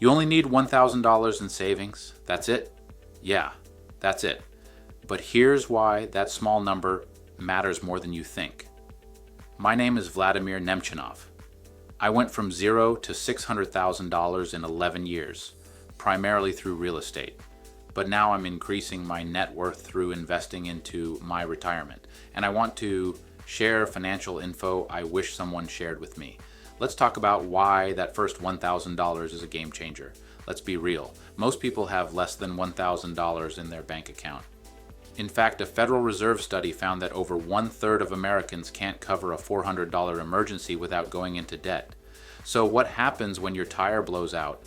You only need $1,000 in savings. That's it? Yeah, that's it. But here's why that small number matters more than you think. My name is Vladimir Nemchinov. I went from zero to $600,000 in 11 years, primarily through real estate. But now I'm increasing my net worth through investing into my retirement. And I want to share financial info I wish someone shared with me. Let's talk about why that first $1,000 is a game changer. Let's be real. Most people have less than $1,000 in their bank account. In fact, a Federal Reserve study found that over 1/3 of Americans can't cover a $400 emergency without going into debt. So what happens when your tire blows out?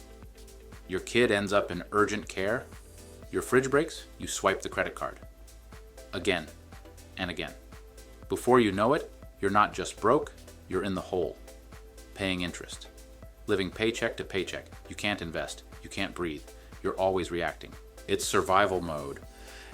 Your kid ends up in urgent care? Your fridge breaks? You swipe the credit card. Again and again. Before you know it, you're not just broke, you're in the hole. Paying interest. Living paycheck to paycheck. You can't invest. You can't breathe. You're always reacting. It's survival mode.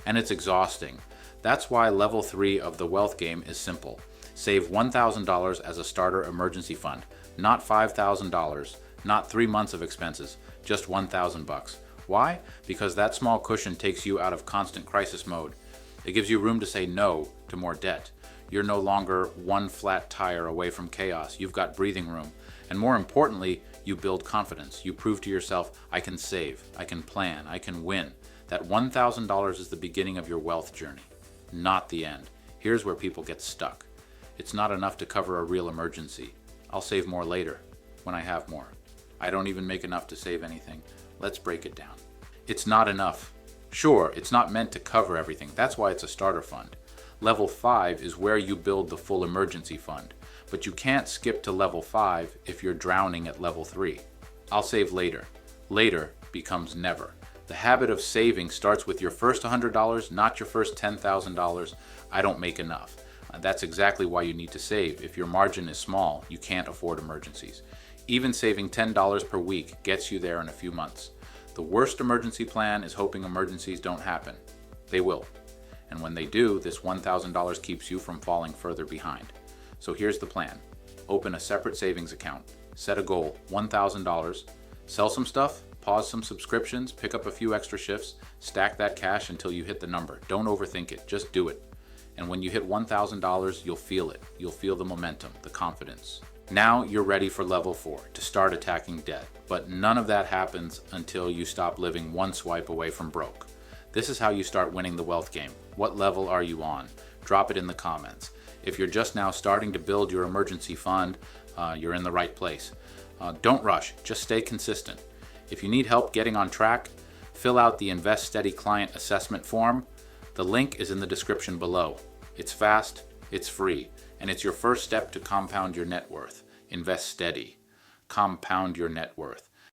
And it's exhausting. That's why level 3 of the wealth game is simple. Save $1,000 as a starter emergency fund. Not $5,000. Not 3 months of expenses. Just $1,000. Why? Because that small cushion takes you out of constant crisis mode. It gives you room to say no to more debt. You're no longer one flat tire away from chaos. You've got breathing room. And more importantly, you build confidence. You prove to yourself, I can save, I can plan, I can win. That $1,000 is the beginning of your wealth journey, not the end. Here's where people get stuck. It's not enough to cover a real emergency. I'll save more later, when I have more. I don't even make enough to save anything. Let's break it down. It's not enough. Sure, it's not meant to cover everything. That's why it's a starter fund. Level 5 is where you build the full emergency fund. But you can't skip to level 5 if you're drowning at level 3. I'll save later. Later becomes never. The habit of saving starts with your first $100, not your first $10,000. I don't make enough. That's exactly why you need to save. If your margin is small, you can't afford emergencies. Even saving $10 per week gets you there in a few months. The worst emergency plan is hoping emergencies don't happen. They will. And when they do, this $1,000 keeps you from falling further behind. So here's the plan. Open a separate savings account. Set a goal, $1,000. Sell some stuff, pause some subscriptions, pick up a few extra shifts, stack that cash until you hit the number. Don't overthink it, just do it. And when you hit $1,000, you'll feel it. You'll feel the momentum, the confidence. Now you're ready for level 4, to start attacking debt. But none of that happens until you stop living one swipe away from broke. This is how you start winning the wealth game. What level are you on? Drop it in the comments. If you're just now starting to build your emergency fund, you're in the right place. Don't rush, just stay consistent. If you need help getting on track, fill out the Invest Steady client assessment form. The link is in the description below. It's fast, it's free, and it's your first step to compound your net worth. Invest Steady. Compound your net worth.